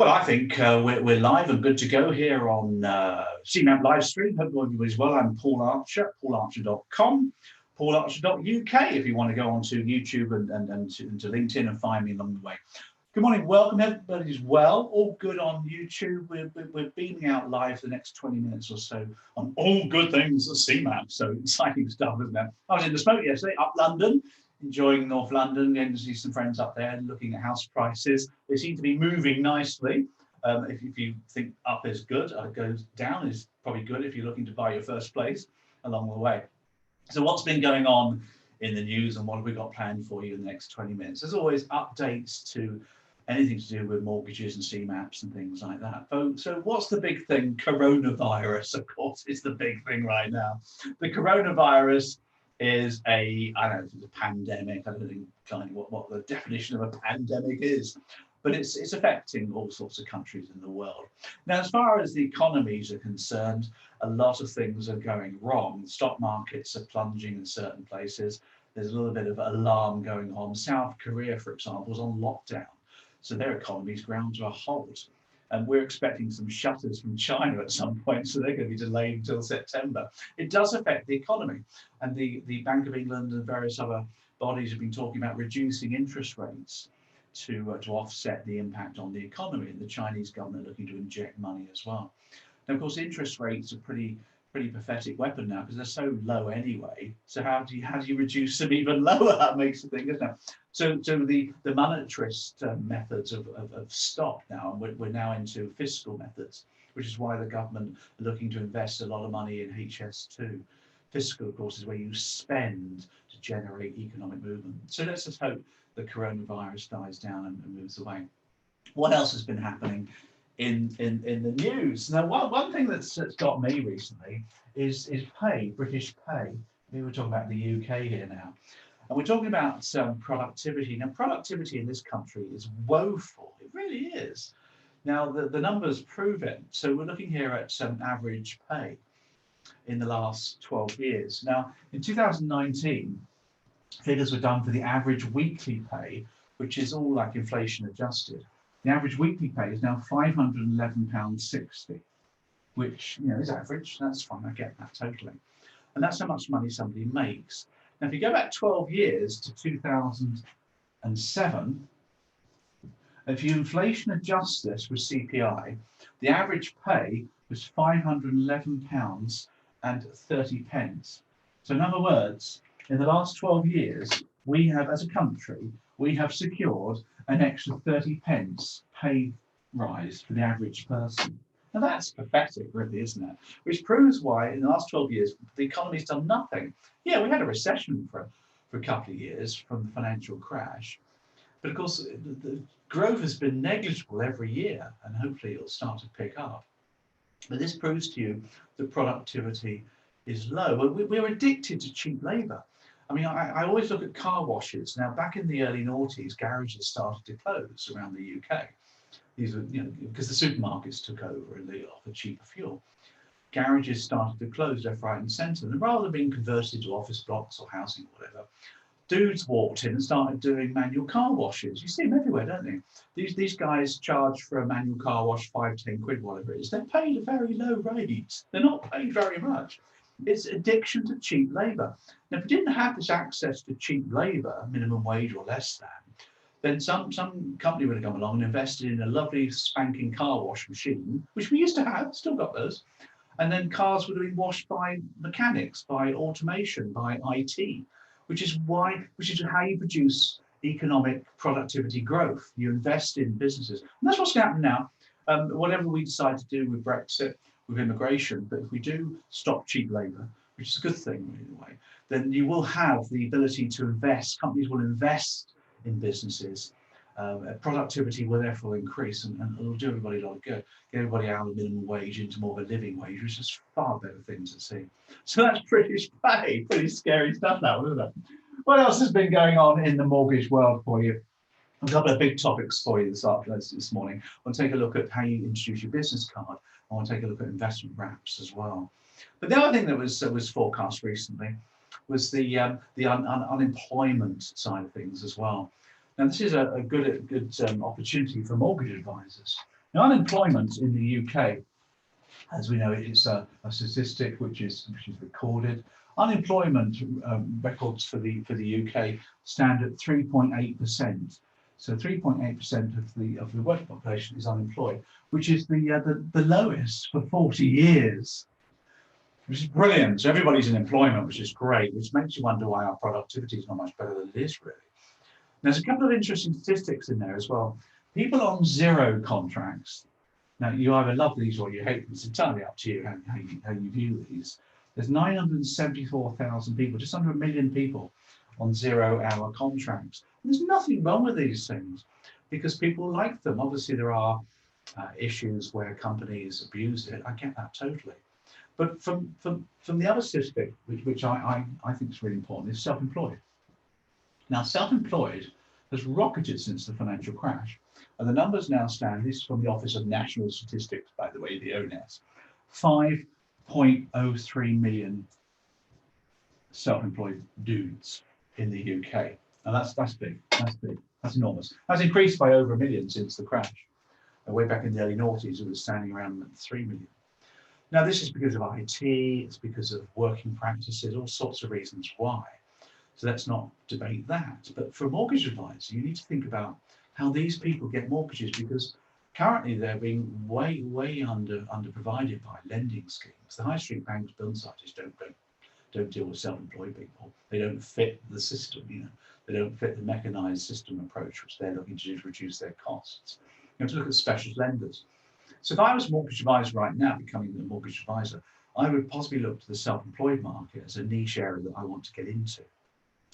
Well, I think we're live and good to go here on CMAP Livestream. Hope everybody's well. I'm Paul Archer, paularcher.com, paularcher.uk if you want to go onto YouTube and to LinkedIn and find me along the way. Good morning, welcome. Everybody's well, all good on YouTube. We're beaming out live for the next 20 minutes or so on all good things at CMAP. So exciting stuff, isn't it? I was in the smoke yesterday, up London, enjoying North London, getting to see some friends up there and looking at house prices. They seem to be moving nicely. If you think up is good, goes down is probably good if you're looking to buy your first place along the way. So what's been going on in the news and what have we got planned for you in the next 20 minutes? There's always updates to anything to do with mortgages and CMAPs and things like that. So what's the big thing? Coronavirus, of course, is the big thing right now. The coronavirus is I don't know if it's a pandemic. I don't think kind of what the definition of a pandemic is, but it's affecting all sorts of countries in the world. Now, as far as the economies are concerned, a lot of things are going wrong. Stock markets are plunging in certain places. There's a little bit of alarm going on. South Korea, for example, is on lockdown. So their economy's ground to a halt. And we're expecting some shutters from China at some point, so they're going to be delayed until September. It does affect the economy. And the Bank of England and various other bodies have been talking about reducing interest rates to offset the impact on the economy, and the Chinese government looking to inject money as well. Now, of course, interest rates are pretty pathetic weapon now because they're so low anyway. So how do you reduce them even lower? That makes the thing, isn't it? So the monetarist methods of stop now, and we're now into fiscal methods, which is why the government are looking to invest a lot of money in HS2. Fiscal, of course, is where you spend to generate economic movement. So let's just hope the coronavirus dies down and moves away. What else has been happening in the news? Now, one thing that's got me recently is pay, British pay. We were talking about the UK here now. And we're talking about productivity. Now, productivity in this country is woeful. It really is. Now, the numbers prove it. So we're looking here at average pay in the last 12 years. Now, in 2019, figures were done for the average weekly pay, which is all like inflation adjusted. The average weekly pay is now £511.60, which is average. That's fine. I get that totally. And that's how much money somebody makes. Now, if you go back 12 years to 2007, if you inflation adjust this with CPI, the average pay was £511.30. So in other words, in the last 12 years, we have, as a country, we have secured an extra 30 pence pay rise for the average person. Now that's pathetic, really, isn't it? Which proves why in the last 12 years, the economy's done nothing. Yeah, we had a recession for a couple of years from the financial crash. But of course, the growth has been negligible every year, and hopefully it'll start to pick up. But this proves to you that productivity is low. We're addicted to cheap labour. I mean, I always look at car washes. Now, back in the early noughties, garages started to close around the UK. These were, because the supermarkets took over and they offered cheaper fuel. Garages started to close left, right, and centre. And rather than being converted into office blocks or housing or whatever, dudes walked in and started doing manual car washes. You see them everywhere, don't you? These guys charge for a manual car wash 5, 10 quid, whatever it is. They're paid a very low rate. They're not paid very much. It's addiction to cheap labour. Now, if we didn't have this access to cheap labour, minimum wage or less than, then some company would have come along and invested in a lovely spanking car wash machine, which we used to have, still got those, and then cars would have been washed by mechanics, by automation, by IT, which is how you produce economic productivity growth. You invest in businesses, and that's what's going to happen now. Whatever we decide to do with Brexit, with immigration, but if we do stop cheap labour, which is a good thing in a way, then you will have the ability to invest. Companies will invest in businesses. Productivity will therefore increase, and it'll do everybody a lot of good. Get everybody out of the minimum wage into more of a living wage, which is far better thing to see. So that's British pay. Pretty scary stuff now, isn't it? What else has been going on in the mortgage world for you? A couple of big topics for you this morning. I want to take a look at how you introduce your business card. I want to take a look at investment wraps as well. But the other thing that was forecast recently was the unemployment side of things as well. Now, this is a good opportunity for mortgage advisors Now, unemployment in the UK, as we know, it's a statistic which is recorded. Unemployment records for the UK stand at 3.8%. So 3.8% of the working population is unemployed, which is the lowest for 40 years, which is brilliant. So everybody's in employment, which is great, which makes you wonder why our productivity is not much better than it is, really. There's a couple of interesting statistics in there as well. People on zero contracts. Now, you either love these or you hate them. It's entirely up to you how you view these. There's 974,000 people, just under 1 million people on 0-hour contracts. And there's nothing wrong with these things because people like them. Obviously, there are issues where companies abuse it. I get that totally. But from the other statistic, which I think is really important, is self-employed. Now, self-employed has rocketed since the financial crash. And the numbers now stand, this is from the Office of National Statistics, by the way, the ONS, 5.03 million self-employed dudes in the UK. And that's big, that's enormous. That's increased by over 1 million since the crash. Way back in the early noughties, it was standing around 3 million. Now, this is because of IT, it's because of working practices, all sorts of reasons why. So let's not debate that. But for a mortgage advisor, you need to think about how these people get mortgages, because currently they're being way under provided by lending schemes. The high street banks, building societies don't deal with self-employed people. They don't fit the system, They don't fit the mechanized system approach, which they're looking to do to reduce their costs. You have to look at specialist lenders. So if I was a mortgage advisor right now, becoming a mortgage advisor, I would possibly look to the self-employed market as a niche area that I want to get into.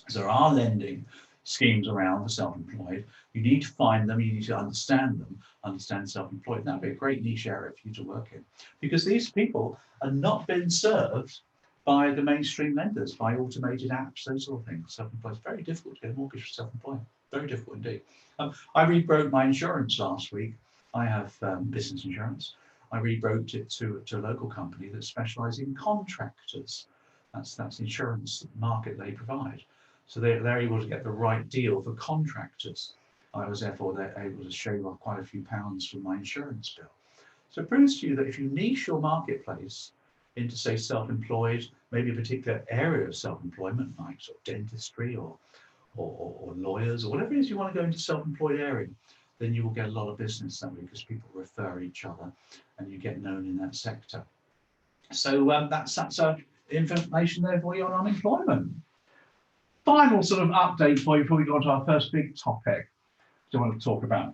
So there are lending schemes around for self-employed. You need to find them, you need to understand them, understand self-employed. That'd be a great niche area for you to work in, because these people are not being served by the mainstream lenders, by automated apps, those sort of things. Self-employed is very difficult to get a mortgage for self-employed, very difficult indeed. I rebroke my insurance last week. I have business insurance. I rebroked it to a local company that specialises in contractors. That's the insurance market they provide. So they're able to get the right deal for contractors. I was therefore able to shave off quite a few pounds from my insurance bill. So it proves to you that if you niche your marketplace into, say, self-employed, maybe a particular area of self-employment, like sort of dentistry or lawyers or whatever it is you want to go into self-employed area, then you will get a lot of business that way because people refer each other and you get known in that sector. So that's information there for you on unemployment. Final sort of update for you before we go on to our first big topic I want to talk about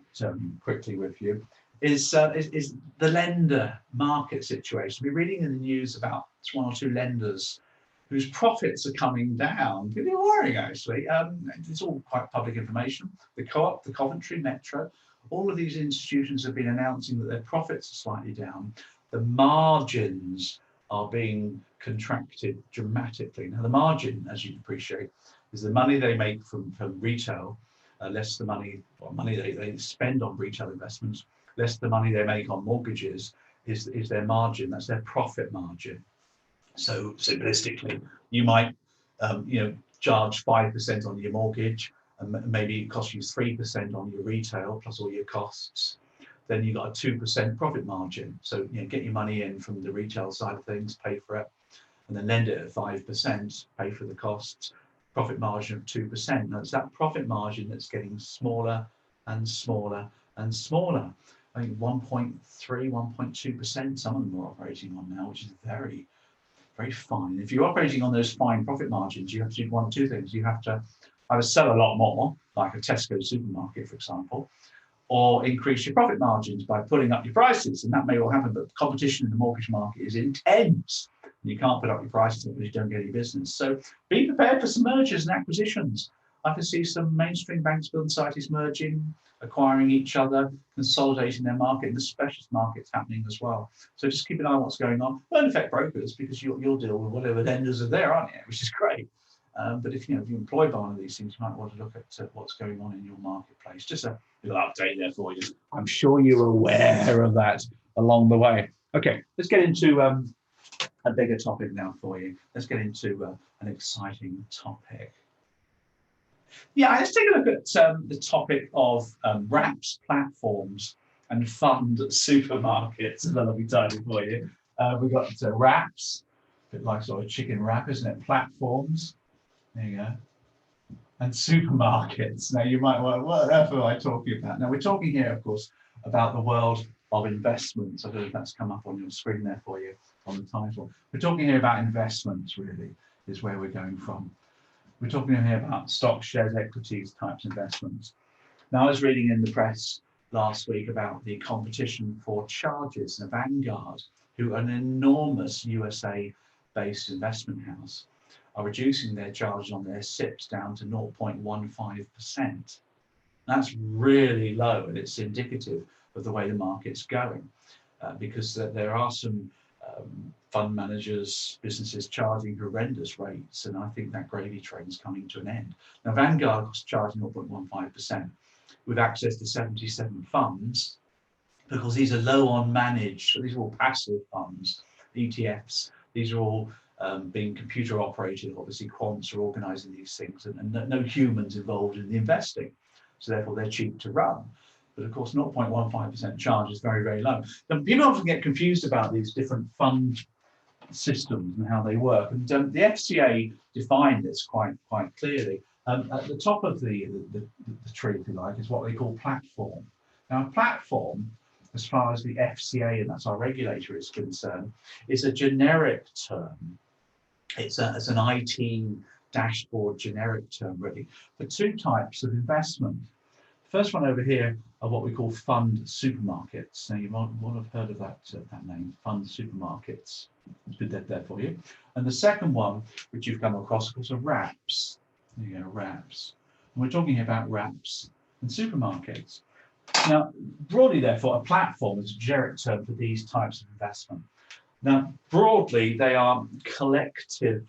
quickly with you is the lender market situation. We're reading in the news about 1 or 2 lenders whose profits are coming down. Pretty worrying, actually. It's all quite public information. The Co-op, the Coventry Metro, all of these institutions have been announcing that their profits are slightly down. The margins are being contracted dramatically. Now, the margin, as you appreciate, is the money they make from retail, less the money they spend on retail investments, less the money they make on mortgages is their margin. That's their profit margin. So simplistically, you might charge 5% on your mortgage, and maybe it costs you 3% on your retail plus all your costs. Then you've got a 2% profit margin. So get your money in from the retail side of things, pay for it, and then lend it at 5%, pay for the costs, profit margin of 2%. Now it's that profit margin that's getting smaller and smaller and smaller. I think 1.3, 1.2%, some of them are operating on now, which is very, very fine. If you're operating on those fine profit margins, you have to do one of 2 things. You have to either sell a lot more, like a Tesco supermarket, for example, or increase your profit margins by putting up your prices. And that may all happen, but competition in the mortgage market is intense. You can't put up your prices because you don't get any business. So be prepared for some mergers and acquisitions. I can see some mainstream banks, building societies merging, acquiring each other, consolidating their market, and the specialist market's happening as well. So just keep an eye on what's going on. Won't affect brokers because you'll deal with whatever lenders are there, aren't you? Which is great. But if you're employed by one of these things, you might want to look at what's going on in your marketplace. Just a little update there for you. I'm sure you're aware of that along the way. Okay, let's get into a bigger topic now for you. Let's get into an exciting topic. Yeah, let's take a look at the topic of wraps platforms and fund supermarkets. That'll be tidy for you. We've got wraps, a bit like sort of chicken wrap, isn't it? Platforms. There you go. And supermarkets. Now you might wonder, what on earth am I talking about? Now we're talking here, of course, about the world of investments. I don't know if that's come up on your screen there for you on the title. We're talking here about investments, really, is where we're going from. We're talking here about stocks, shares, equities types investments. Now I was reading in the press last week about the competition for charges in Vanguard, who are an enormous USA-based investment house, are reducing their charges on their SIPs down to 0.15%. That's really low, and it's indicative of the way the market's going, because there are some fund managers, businesses charging horrendous rates, and I think that gravy train's coming to an end. Now, Vanguard was charging 0.15% with access to 77 funds, because these are low on managed, so these are all passive funds, ETFs. These are all being computer operated. Obviously, quants are organizing these things, and no humans involved in the investing. So therefore, they're cheap to run. But of course, 0.15% charge is very, very low. And people often get confused about these different fund systems and how they work. And the FCA defined this quite clearly. At the top of the tree, if you like, is what they call platform. Now, a platform, as far as the FCA, and that's our regulator, is concerned, is a generic term. It's an IT dashboard generic term, really, for two types of investment. The first one over here are what we call fund supermarkets. Now, you might have heard of that name, fund supermarkets. It's been there for you. And the second one, which you've come across, of course, are wraps. There you go, wraps. And we're talking about wraps and supermarkets. Now, broadly, therefore, a platform is a generic term for these types of investment. Now, broadly, they are collective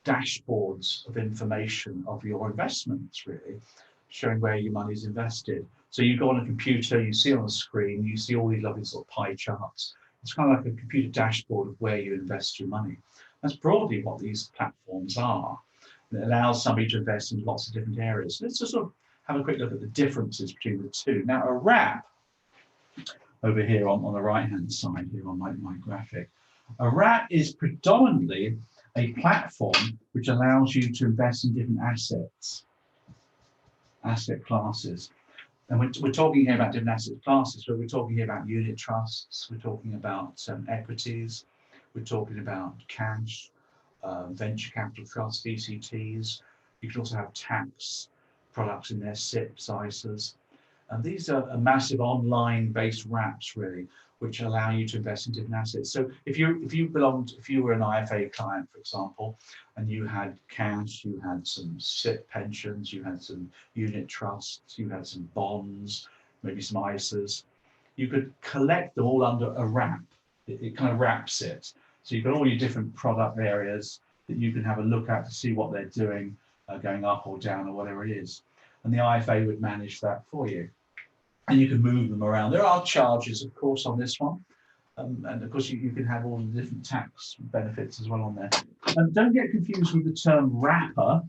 dashboards of information of your investments, really, showing where your money is invested. So you go on a computer, you see on the screen, you see all these lovely sort of pie charts. It's kind of like a computer dashboard of where you invest your money. That's broadly what these platforms are. It allows somebody to invest in lots of different areas. Let's just sort of have a quick look at the differences between the two. Now, a wrap, over here on the right-hand side here on my graphic, a wrap is predominantly a platform which allows you to invest in different asset classes. And we're talking here about different asset classes, but we're talking here about unit trusts, we're talking about equities, we're talking about cash, venture capital trusts, VCTs. You can also have tax products in there, SIPs, ISAs. And these are massive online-based wraps, really, which allow you to invest in different assets. So if you were an IFA client, for example, and you had cash, you had some SIP pensions, you had some unit trusts, you had some bonds, maybe some ISAs, you could collect them all under a wrap. It kind of wraps it. So you've got all your different product areas that you can have a look at to see what they're doing, going up or down or whatever it is. And the IFA would manage that for you. And you can move them around. There are charges, of course, on this one. And of course, you can have all the different tax benefits as well on there. And don't get confused with the term rapper.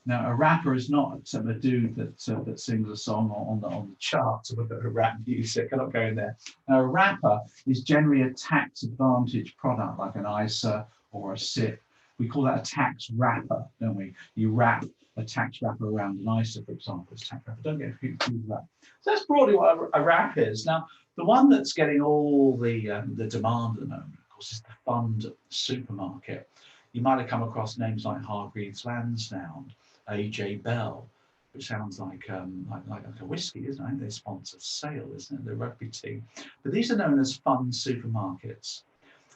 Now, a rapper is not a dude that sings a song on the charts with a rap music. I'm not going there. Now, a rapper is generally a tax advantage product, like an ISA or a SIP. We call that a tax wrapper, don't we? You wrap a tax wrapper around an ISA, for example, as tax wrapper. Don't get confused with that. So that's broadly what a wrap is. Now, the one that's getting all the demand at the moment, of course, is the fund supermarket. You might have come across names like Hargreaves Lansdown, AJ Bell, which sounds like a whiskey, isn't it? I think they sponsor Sale, isn't it? The rugby team. But these are known as fund supermarkets.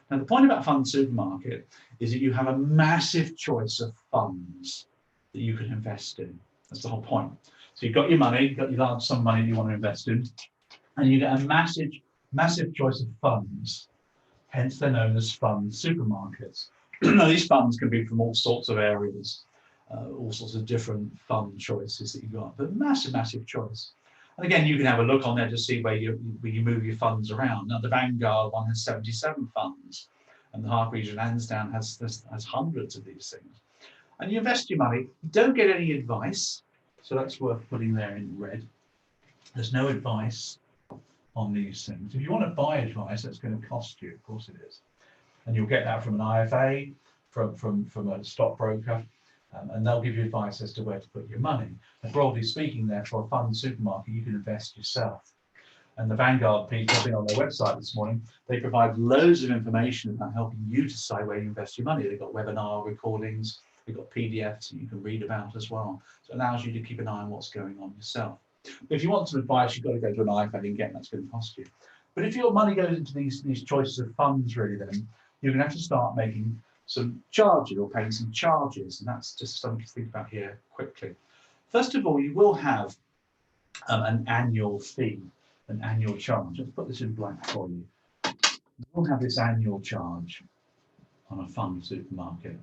Now, the point about fund supermarket is that you have a massive choice of funds that you can invest in. That's the whole point. So you've got your money, you've got your large sum of money you want to invest in, and you get a massive choice of funds. Hence, they're known as fund supermarkets. Now, these funds can be from all sorts of areas, all sorts of different fund choices that you've got, but massive choice. And again, you can have a look on there to see where you move your funds around. Now, the Vanguard one has 77 funds, and the Hargreaves Lansdown has hundreds of these things. And you invest your money, you don't get any advice, so that's worth putting there in red. There's no advice on these things. If you want to buy advice, that's going to cost you, of course it is. And you'll get that from an IFA, from a stockbroker, and they'll give you advice as to where to put your money. And broadly speaking, therefore, a fund supermarket, you can invest yourself. And the Vanguard people, I've been on their website this morning, they provide loads of information about helping you decide where you invest your money. They've got webinar recordings, they've got PDFs that you can read about as well. So it allows you to keep an eye on what's going on yourself. But if you want some advice, you've got to go to an IFA and get, that's going to cost you. But if your money goes into these choices of funds, really, then you're going to have to start making some charges or paying some charges. And that's just something to think about here quickly. First of all, you will have an annual fee, an annual charge. Let's put this in blank for you. You will have this annual charge on a fund supermarket.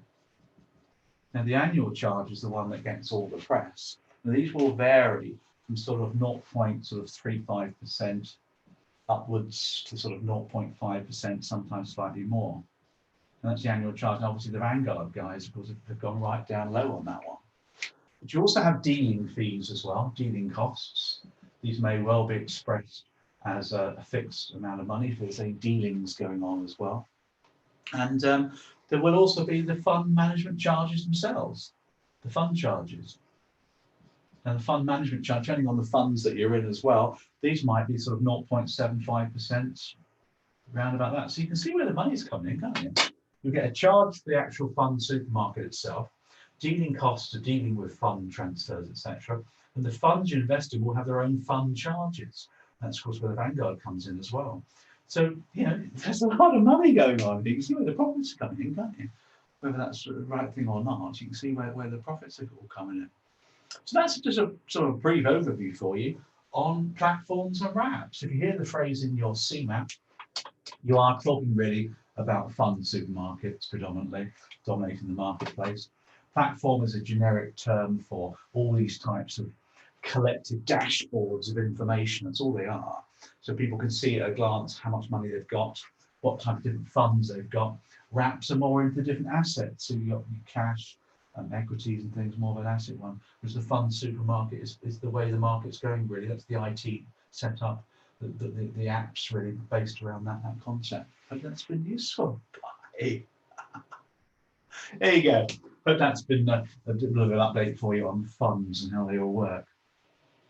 Now, the annual charge is the one that gets all the press. Now, these will vary from sort of 0.35% upwards to sort of 0.5%, sometimes slightly more. And that's the annual charge. And obviously, the Vanguard guys, of course, have gone right down low on that one. But you also have dealing fees as well, dealing costs. These may well be expressed as a fixed amount of money if there's any dealings going on as well. And there will also be the fund management charges themselves, the fund charges. And the fund management charge, depending on the funds that you're in as well, these might be sort of 0.75%, around about that. So you can see where the money's coming in, can't you? You get a charge for the actual fund supermarket itself, dealing costs to dealing with fund transfers, etc. And the funds you invest in will have their own fund charges. That's, of course, where the Vanguard comes in as well. So, you know, there's a lot of money going on. You can see where the profits are coming in, can't you? Whether that's the right thing or not, you can see where the profits are all coming in. So that's just a sort of brief overview for you on platforms and wraps. If you hear the phrase in your CMAP, you are talking really about fund supermarkets predominantly, dominating the marketplace. Platform is a generic term for all these types of collective dashboards of information. That's all they are. So people can see at a glance how much money they've got, what type of different funds they've got. Wraps are more into different assets. So you've got cash, equities and things, more of an asset one. Whereas the fund supermarket is the way the market's going, really. That's the IT setup, the apps really based around that concept. Hope that's been useful. There you go. Hope that's been a little bit of an update for you on funds and how they all work.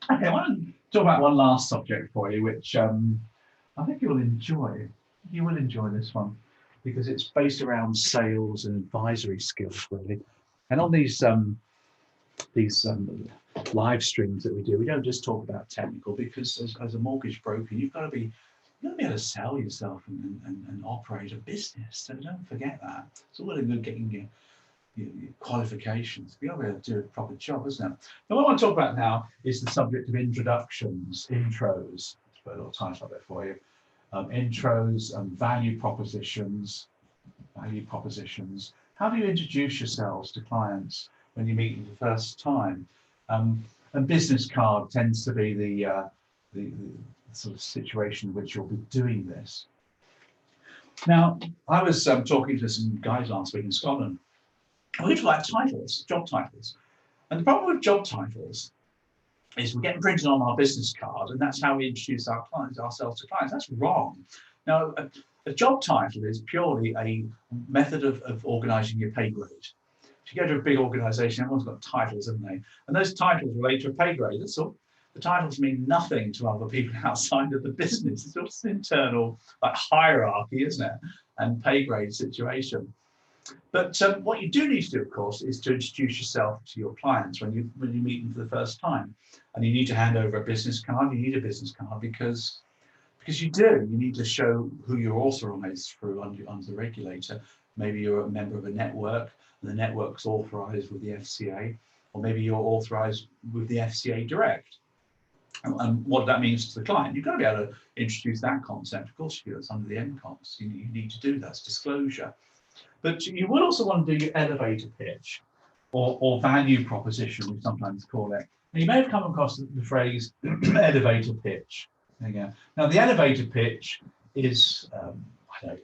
Okay, I want to talk about one last subject for you, which I think you'll enjoy. You will enjoy this one because it's based around sales and advisory skills, really. And on these live streams that we do, we don't just talk about technical, because as a mortgage broker, you've got to be able to sell yourself and operate a business. So don't forget that. It's all really good getting your qualifications. You've got to be able to do a proper job, isn't it? Now, what I want to talk about now is the subject of introductions, intros. Let's put a little title up there for you. Intros and value propositions. How do you introduce yourselves to clients when you meet them the first time? And business card tends to be the sort of situation in which you'll be doing this. Now, I was talking to some guys last week in Scotland. We talk about titles, job titles. And the problem with job titles is we get printed on our business card, and that's how we introduce ourselves to clients. That's wrong. Now, a job title is purely a method of organising your pay grade. If you go to a big organisation, everyone's got titles, haven't they? And those titles relate to a pay grade, that's all. The titles mean nothing to other people outside of the business. It's just an internal hierarchy, isn't it? And pay grade situation. But what you do need to do, of course, is to introduce yourself to your clients when you meet them for the first time. And you need to hand over a business card. You need a business card because you do. You need to show who you're authorised through under the regulator. Maybe you're a member of a network, and the network's authorised with the FCA, or maybe you're authorised with the FCA direct. And what that means to the client, you've got to be able to introduce that concept. Of course, it's under the MCOMs. You need to do that. It's disclosure. But you would also want to do your elevator pitch or value proposition, we sometimes call it. And you may have come across the phrase elevator pitch. There you go. Now, the elevator pitch is, I don't know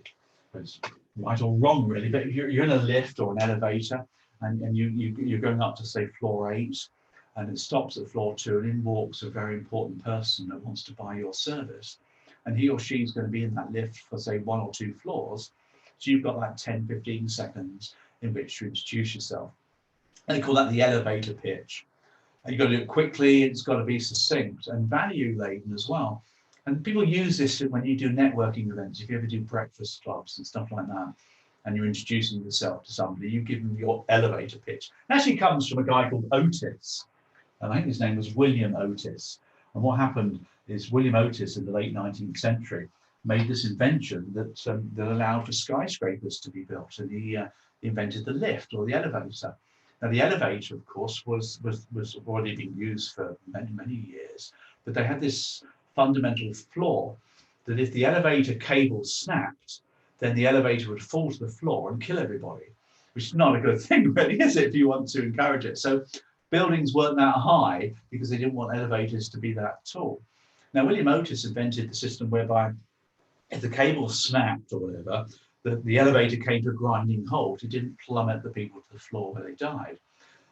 if it's right or wrong, really, but you're in a lift or an elevator, and you're going up to, say, floor 8, and it stops at floor 2, and in walks a very important person that wants to buy your service. and he or she is going to be in that lift for, say, 1 or 2 floors. So you've got like 10, 15 seconds in which to introduce yourself. And they call that the elevator pitch. And you've got to do it quickly, it's got to be succinct and value laden as well. And people use this when you do networking events. If you ever do breakfast clubs and stuff like that, and you're introducing yourself to somebody, you give them your elevator pitch. It actually comes from a guy called Otis. And I think his name was William Otis. And what happened is William Otis in the late 19th century made this invention that allowed for skyscrapers to be built. And he invented the lift or the elevator. Now, the elevator, of course, was already being used for many, many years. But they had this fundamental flaw that if the elevator cable snapped, then the elevator would fall to the floor and kill everybody, which is not a good thing, really, is it, if you want to encourage it? So buildings weren't that high because they didn't want elevators to be that tall. Now, William Otis invented the system whereby if the cable snapped or whatever, the elevator came to a grinding halt. It didn't plummet the people to the floor where they died.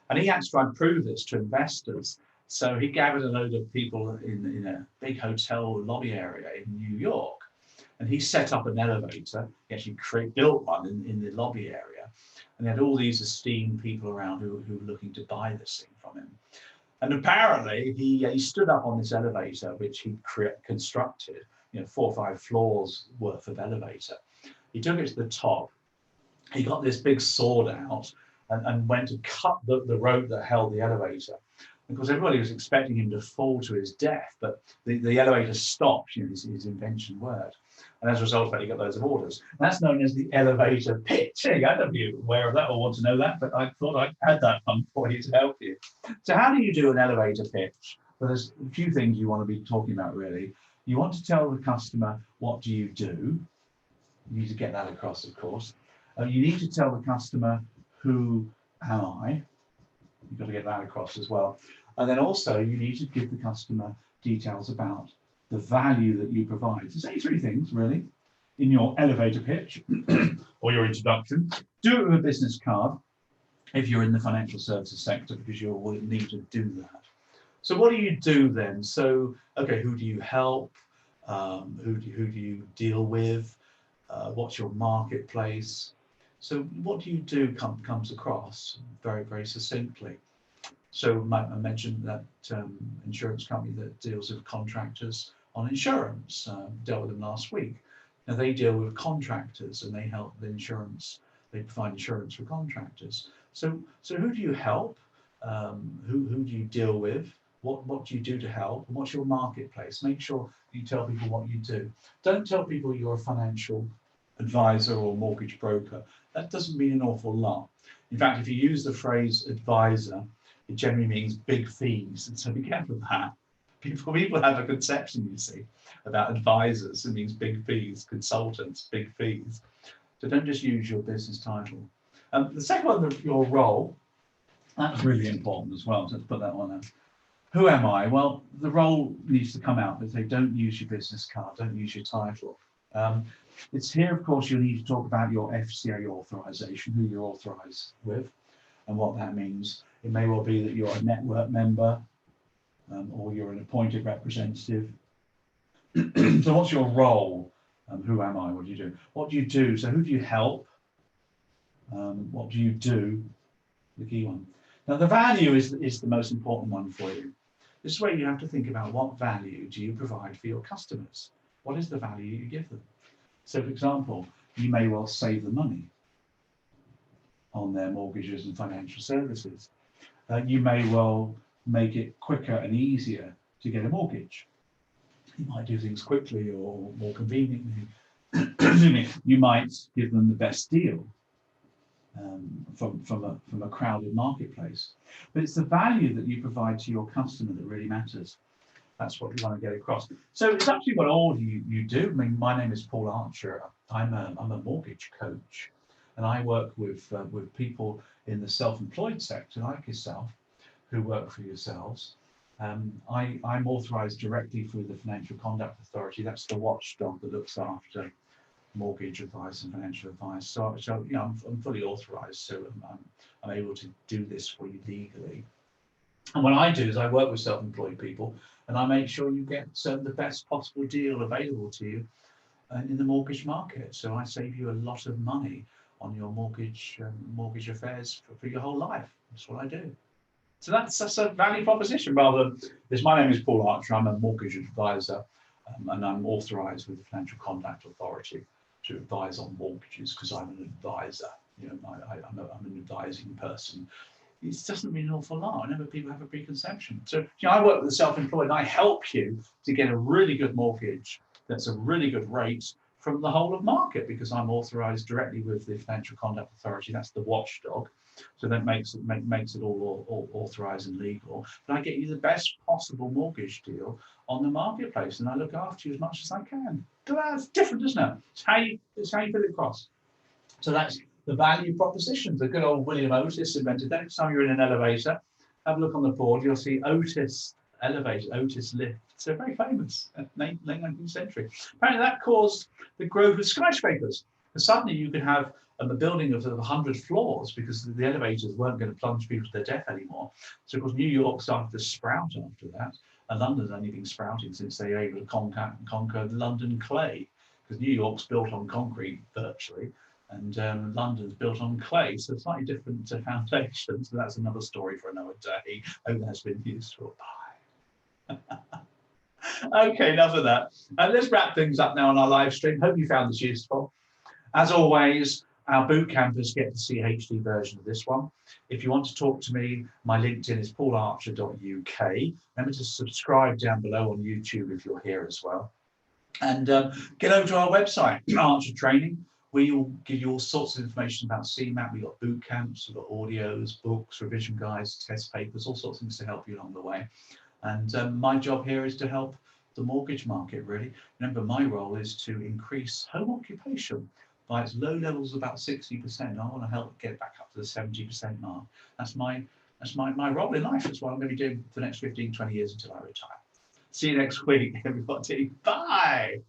And he had to try and prove this to investors. So he gathered a load of people in a big hotel lobby area in New York. And he set up an elevator. He actually built one in the lobby area. And he had all these esteemed people around who were looking to buy this thing from him. And apparently he stood up on this elevator, which he constructed, 4 or 5 floors worth of elevator. He took it to the top. He got this big sword out and went to cut the rope that held the elevator. Because everybody was expecting him to fall to his death, but the elevator stopped, his invention worked. And as a result of that, he got loads of orders. And that's known as the elevator pitch. I don't know if you're aware of that or want to know that, but I thought I'd add that one for you to help you. So how do you do an elevator pitch? Well, there's a few things you want to be talking about, really. You want to tell the customer, what do you do? You need to get that across, of course. You need to tell the customer, who am I? You've got to get that across as well. And then also you need to give the customer details about the value that you provide. There's only 3 things really in your elevator pitch or your introduction. Do it with a business card if you're in the financial services sector, because you'll need to do that. So what do you do then? So, okay, who do you help? Who do you deal with? What's your marketplace? So what do you do comes across very, very succinctly. So I mentioned that insurance company that deals with contractors on insurance, dealt with them last week. Now they deal with contractors and they help the insurance, they provide insurance for contractors. So who do you help? Who do you deal with? What do you do to help? And what's your marketplace? Make sure you tell people what you do. Don't tell people you're a financial advisor or mortgage broker. That doesn't mean an awful lot. In fact, if you use the phrase advisor, it generally means big fees. And so be careful of that. People have a conception, you see, about advisors. It means big fees, consultants, big fees. So don't just use your business title. The second one, your role, that's really important as well. So let's put that one out. Who am I? Well, the role needs to come out, but they don't use your business card, don't use your title. It's here, of course, you'll need to talk about your FCA authorization, who you're authorized with, and what that means. It may well be that you're a network member, or you're an appointed representative. So what's your role? Who am I? What do you do? What do you do? So who do you help? What do you do? The key one. Now the value is the most important one for you. This is where you have to think about what value do you provide for your customers? What is the value you give them? So for example, you may well save them money on their mortgages and financial services. You may well make it quicker and easier to get a mortgage. You might do things quickly or more conveniently. You might give them the best deal from a crowded marketplace. But it's the value that you provide to your customer that really matters. That's what we want to get across. So it's actually what all you do. I mean, my name is Paul Archer. I'm a mortgage coach, and I work with people in the self-employed sector like yourself, who work for yourselves. I'm authorised directly through the Financial Conduct Authority. That's the watchdog that looks after mortgage advice and financial advice. So I'm fully authorised. So I'm able to do this for you legally. And what I do is I work with self-employed people, and I make sure you get the best possible deal available to you in the mortgage market. So I save you a lot of money on your mortgage affairs for your whole life. That's what I do. So that's a value proposition rather than this. My name is Paul Archer. I'm a mortgage advisor, and I'm authorised with the Financial Conduct Authority to advise on mortgages because I'm an advisor. You know, I'm an advising person. It doesn't mean an awful lot. I know people have a preconception. So, you know, I work with the self-employed and I help you to get a really good mortgage that's a really good rate from the whole of market because I'm authorised directly with the Financial Conduct Authority. That's the watchdog. So that makes it all authorised and legal. But I get you the best possible mortgage deal on the marketplace, and I look after you as much as I can. So that's different, isn't it? It's how you put it across. So that's the value proposition. The good old William Otis invented that. Next time you're in an elevator, have a look on the board. You'll see Otis elevator, Otis lift. So very famous, late 19th century. Apparently that caused the growth of skyscrapers. Because suddenly you could have a building of 100 floors because the elevators weren't going to plunge people to their death anymore. So of course New York started to sprout after that, and London's only been sprouting since they were able to conquer London clay, because New York's built on concrete virtually, and London's built on clay, so slightly different foundations. So that's another story for another day. Hope that's been useful. Bye. Okay, enough of that. Let's wrap things up now on our live stream. Hope you found this useful. As always, our boot campers get to see a HD version of this one. If you want to talk to me, my LinkedIn is paularcher.uk. Remember to subscribe down below on YouTube if you're here as well. And get over to our website, Archer Training. We'll give you all sorts of information about CMAP. We've got boot camps, we've got audios, books, revision guides, test papers, all sorts of things to help you along the way. And my job here is to help the mortgage market, really. Remember, my role is to increase home occupation by its low levels of about 60%. I want to help get back up to the 70% mark. That's my role in life. That's what I'm going to be doing for the next 15, 20 years until I retire. See you next week, everybody. Bye.